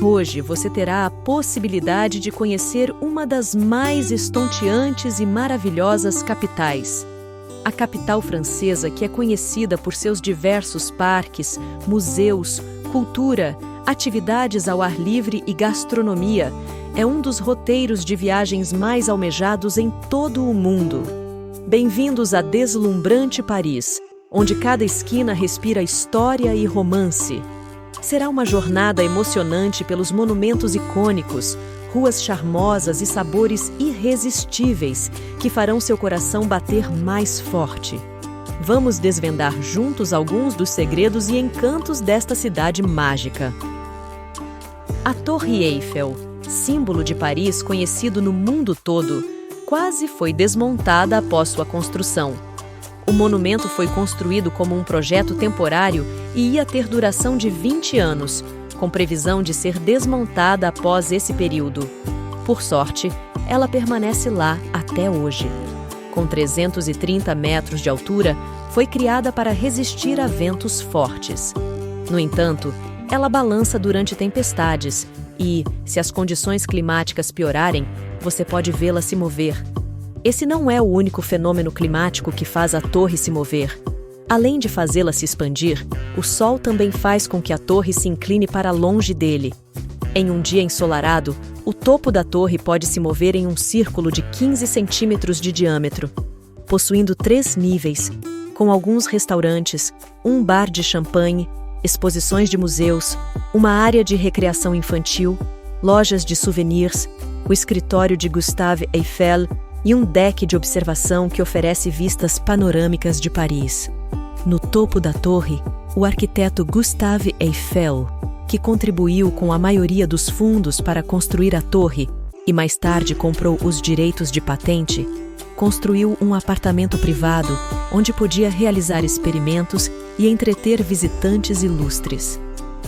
Hoje você terá a possibilidade de conhecer uma das mais estonteantes e maravilhosas capitais. A capital francesa, que é conhecida por seus diversos parques, museus, cultura, atividades ao ar livre e gastronomia, é um dos roteiros de viagens mais almejados em todo o mundo. Bem-vindos a deslumbrante Paris, onde cada esquina respira história e romance. Será uma jornada emocionante pelos monumentos icônicos, ruas charmosas e sabores irresistíveis que farão seu coração bater mais forte. Vamos desvendar juntos alguns dos segredos e encantos desta cidade mágica. A Torre Eiffel, símbolo de Paris conhecido no mundo todo, quase foi desmontada após sua construção. O monumento foi construído como um projeto temporário e ia ter duração de 20 anos, com previsão de ser desmontada após esse período. Por sorte, ela permanece lá até hoje. Com 330 metros de altura, foi criada para resistir a ventos fortes. No entanto, ela balança durante tempestades e, se as condições climáticas piorarem, você pode vê-la se mover. Esse não é o único fenômeno climático que faz a torre se mover. Além de fazê-la se expandir, o Sol também faz com que a torre se incline para longe dele. Em um dia ensolarado, o topo da torre pode se mover em um círculo de 15 centímetros de diâmetro, possuindo 3 níveis, com alguns restaurantes, um bar de champanhe, exposições de museus, uma área de recreação infantil, lojas de souvenirs, o escritório de Gustave Eiffel e um deck de observação que oferece vistas panorâmicas de Paris. No topo da torre, o arquiteto Gustave Eiffel, que contribuiu com a maioria dos fundos para construir a torre e mais tarde comprou os direitos de patente, construiu um apartamento privado onde podia realizar experimentos e entreter visitantes ilustres.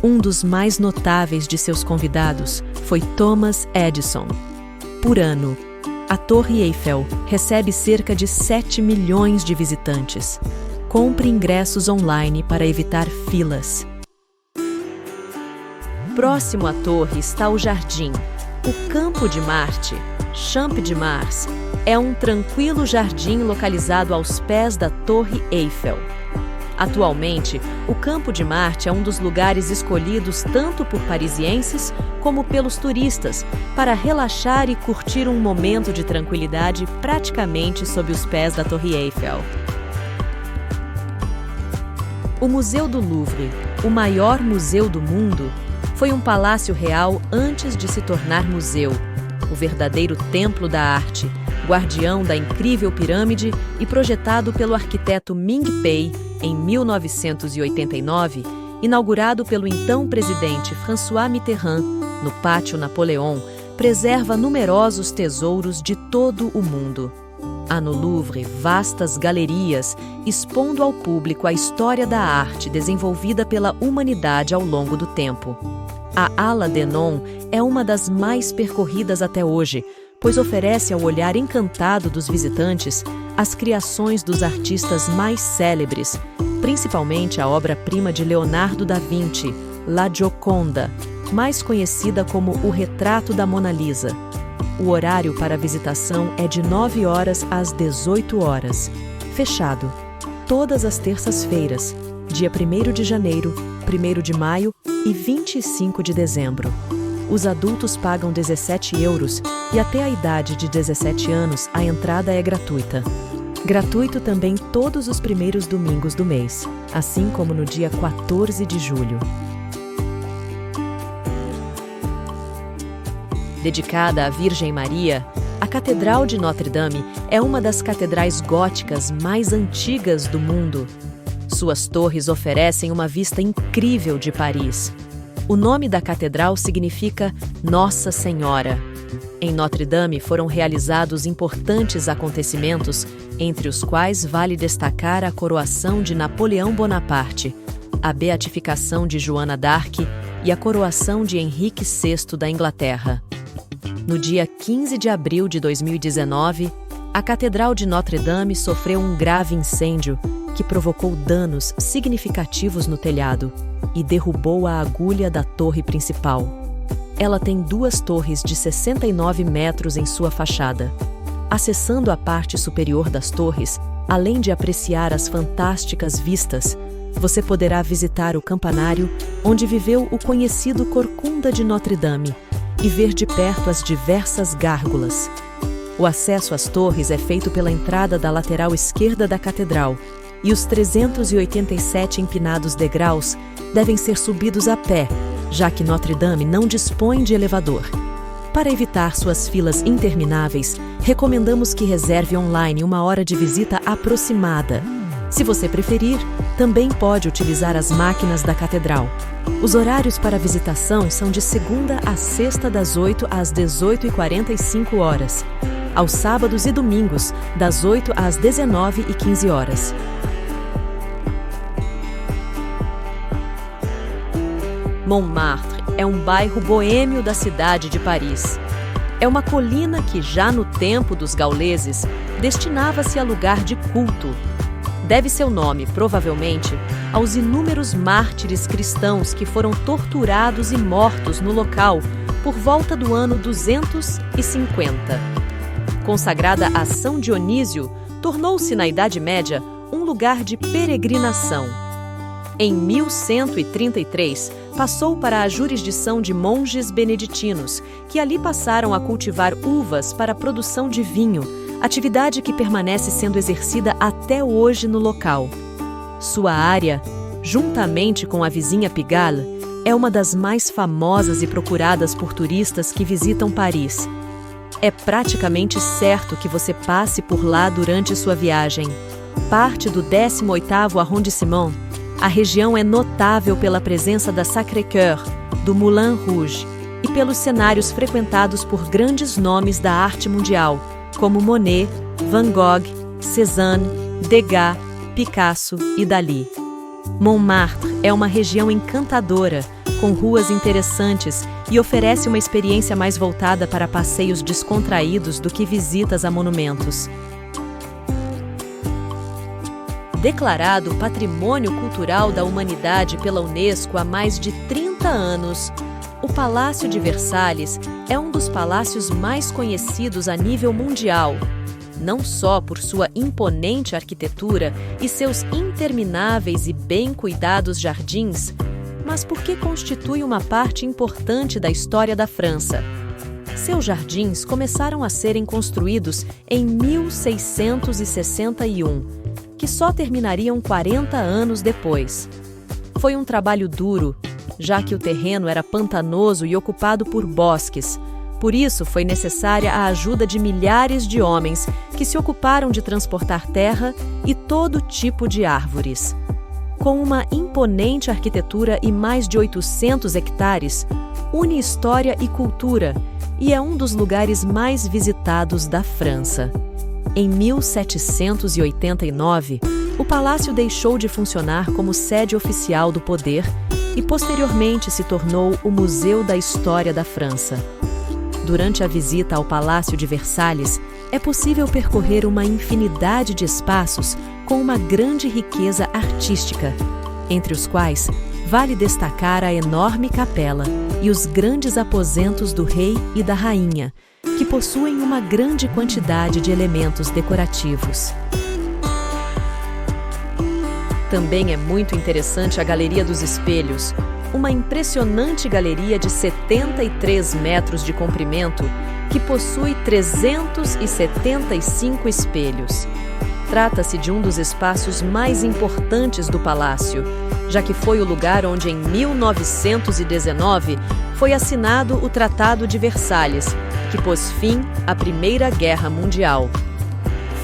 Um dos mais notáveis de seus convidados foi Thomas Edison. Por ano, a Torre Eiffel recebe cerca de 7 milhões de visitantes. Compre ingressos online para evitar filas. Próximo à torre está o jardim. O Campo de Marte, Champ de Mars, é um tranquilo jardim localizado aos pés da Torre Eiffel. Atualmente, o Campo de Marte é um dos lugares escolhidos tanto por parisienses como pelos turistas para relaxar e curtir um momento de tranquilidade praticamente sob os pés da Torre Eiffel. O Museu do Louvre, o maior museu do mundo, foi um palácio real antes de se tornar museu, o verdadeiro templo da arte, guardião da incrível pirâmide e projetado pelo arquiteto Ming Pei em 1989, inaugurado pelo então presidente François Mitterrand no Pátio Napoleão, preserva numerosos tesouros de todo o mundo. Há no Louvre vastas galerias expondo ao público a história da arte desenvolvida pela humanidade ao longo do tempo. A Ala Denon é uma das mais percorridas até hoje, pois oferece ao olhar encantado dos visitantes as criações dos artistas mais célebres, principalmente a obra-prima de Leonardo da Vinci, La Gioconda, mais conhecida como o Retrato da Mona Lisa. O horário para a visitação é de 9 horas às 18 horas, fechado, todas as terças-feiras, dia 1º de janeiro, 1º de maio e 25 de dezembro. Os adultos pagam 17 euros e até a idade de 17 anos a entrada é gratuita. Gratuito também todos os primeiros domingos do mês, assim como no dia 14 de julho. Dedicada à Virgem Maria, a Catedral de Notre-Dame é uma das catedrais góticas mais antigas do mundo. Suas torres oferecem uma vista incrível de Paris. O nome da catedral significa Nossa Senhora. Em Notre-Dame foram realizados importantes acontecimentos, entre os quais vale destacar a coroação de Napoleão Bonaparte, a beatificação de Joana d'Arc e a coroação de Henrique VI da Inglaterra. No dia 15 de abril de 2019, a Catedral de Notre-Dame sofreu um grave incêndio que provocou danos significativos no telhado e derrubou a agulha da torre principal. Ela tem 2 torres de 69 metros em sua fachada. Acessando a parte superior das torres, além de apreciar as fantásticas vistas, você poderá visitar o campanário onde viveu o conhecido Corcunda de Notre-Dame e ver de perto as diversas gárgulas. O acesso às torres é feito pela entrada da lateral esquerda da catedral e os 387 empinados degraus devem ser subidos a pé, já que Notre-Dame não dispõe de elevador. Para evitar suas filas intermináveis, recomendamos que reserve online uma hora de visita aproximada. Se você preferir, também pode utilizar as máquinas da catedral. Os horários para visitação são de segunda a sexta das 8 às 18h45 horas, aos sábados e domingos das 8 às 19h15 horas. Montmartre é um bairro boêmio da cidade de Paris. É uma colina que, já no tempo dos gauleses, destinava-se a lugar de culto. Deve seu nome, provavelmente, aos inúmeros mártires cristãos que foram torturados e mortos no local por volta do ano 250. Consagrada a São Dionísio, tornou-se na Idade Média um lugar de peregrinação. Em 1133, passou para a jurisdição de monges beneditinos, que ali passaram a cultivar uvas para a produção de vinho, atividade que permanece sendo exercida até hoje no local. Sua área, juntamente com a vizinha Pigalle, é uma das mais famosas e procuradas por turistas que visitam Paris. É praticamente certo que você passe por lá durante sua viagem. Parte do 18º arrondissement, a região é notável pela presença da Sacré-Cœur, do Moulin Rouge e pelos cenários frequentados por grandes nomes da arte mundial, como Monet, Van Gogh, Cézanne, Degas, Picasso e Dalí. Montmartre é uma região encantadora, com ruas interessantes e oferece uma experiência mais voltada para passeios descontraídos do que visitas a monumentos. Declarado Patrimônio Cultural da Humanidade pela Unesco há mais de 30 anos, o Palácio de Versalhes é um dos palácios mais conhecidos a nível mundial, não só por sua imponente arquitetura e seus intermináveis e bem cuidados jardins, mas porque constitui uma parte importante da história da França. Seus jardins começaram a serem construídos em 1661, que só terminariam 40 anos depois. Foi um trabalho duro, já que o terreno era pantanoso e ocupado por bosques. Por isso, foi necessária a ajuda de milhares de homens que se ocuparam de transportar terra e todo tipo de árvores. Com uma imponente arquitetura e mais de 800 hectares, une história e cultura e é um dos lugares mais visitados da França. Em 1789, o palácio deixou de funcionar como sede oficial do poder e posteriormente se tornou o Museu da História da França. Durante a visita ao Palácio de Versalhes, é possível percorrer uma infinidade de espaços com uma grande riqueza artística, entre os quais vale destacar a enorme capela e os grandes aposentos do rei e da rainha, que possuem uma grande quantidade de elementos decorativos. Também é muito interessante a Galeria dos Espelhos, uma impressionante galeria de 73 metros de comprimento que possui 375 espelhos. Trata-se de um dos espaços mais importantes do palácio, já que foi o lugar onde, em 1919, foi assinado o Tratado de Versalhes, que pôs fim à Primeira Guerra Mundial.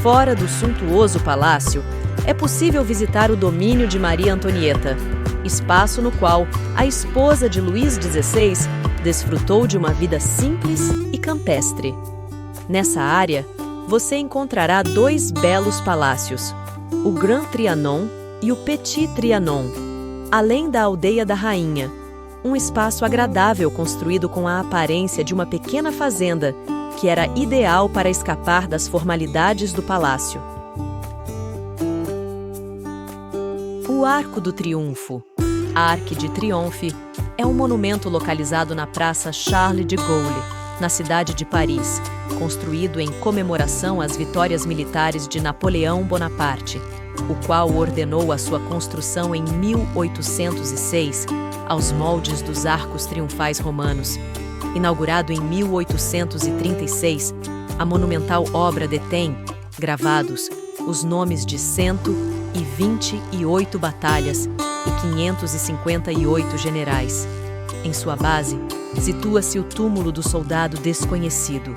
Fora do suntuoso palácio, é possível visitar o domínio de Maria Antonieta, espaço no qual a esposa de Luís XVI desfrutou de uma vida simples e campestre. Nessa área, você encontrará 2 belos palácios, o Grand Trianon e o Petit Trianon, além da Aldeia da Rainha, um espaço agradável construído com a aparência de uma pequena fazenda, que era ideal para escapar das formalidades do palácio. O Arco do Triunfo, Arc de Triomphe, é um monumento localizado na Praça Charles de Gaulle, na cidade de Paris, construído em comemoração às vitórias militares de Napoleão Bonaparte, o qual ordenou a sua construção em 1806, aos moldes dos arcos triunfais romanos. Inaugurado em 1836, a monumental obra detém, gravados, os nomes de 128 batalhas e 558 generais. Em sua base, situa-se o túmulo do soldado desconhecido.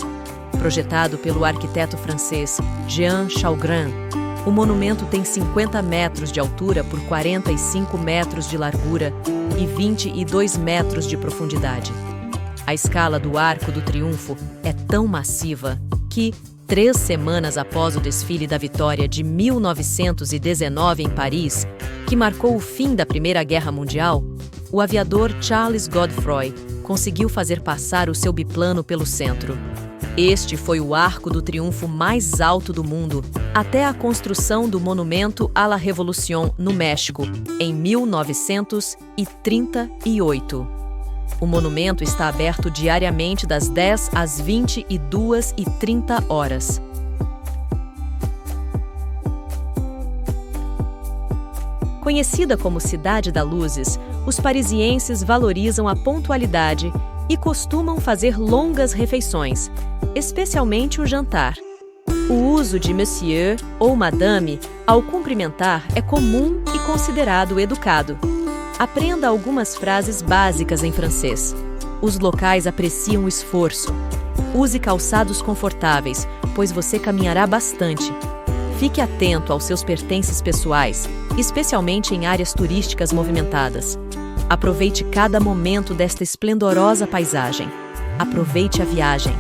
Projetado pelo arquiteto francês Jean Chalgrin, o monumento tem 50 metros de altura por 45 metros de largura e 22 metros de profundidade. A escala do Arco do Triunfo é tão massiva que, 3 semanas após o desfile da Vitória de 1919 em Paris, que marcou o fim da Primeira Guerra Mundial, o aviador Charles Godefroy conseguiu fazer passar o seu biplano pelo centro. Este foi o Arco do Triunfo mais alto do mundo, até a construção do Monumento à la Revolución no México, em 1938. O monumento está aberto diariamente das 10 às 22h30 horas. Conhecida como Cidade das Luzes, os parisienses valorizam a pontualidade e costumam fazer longas refeições, especialmente o jantar. O uso de monsieur ou madame ao cumprimentar é comum e considerado educado. Aprenda algumas frases básicas em francês. Os locais apreciam o esforço. Use calçados confortáveis, pois você caminhará bastante. Fique atento aos seus pertences pessoais, especialmente em áreas turísticas movimentadas. Aproveite cada momento desta esplendorosa paisagem. Aproveite a viagem.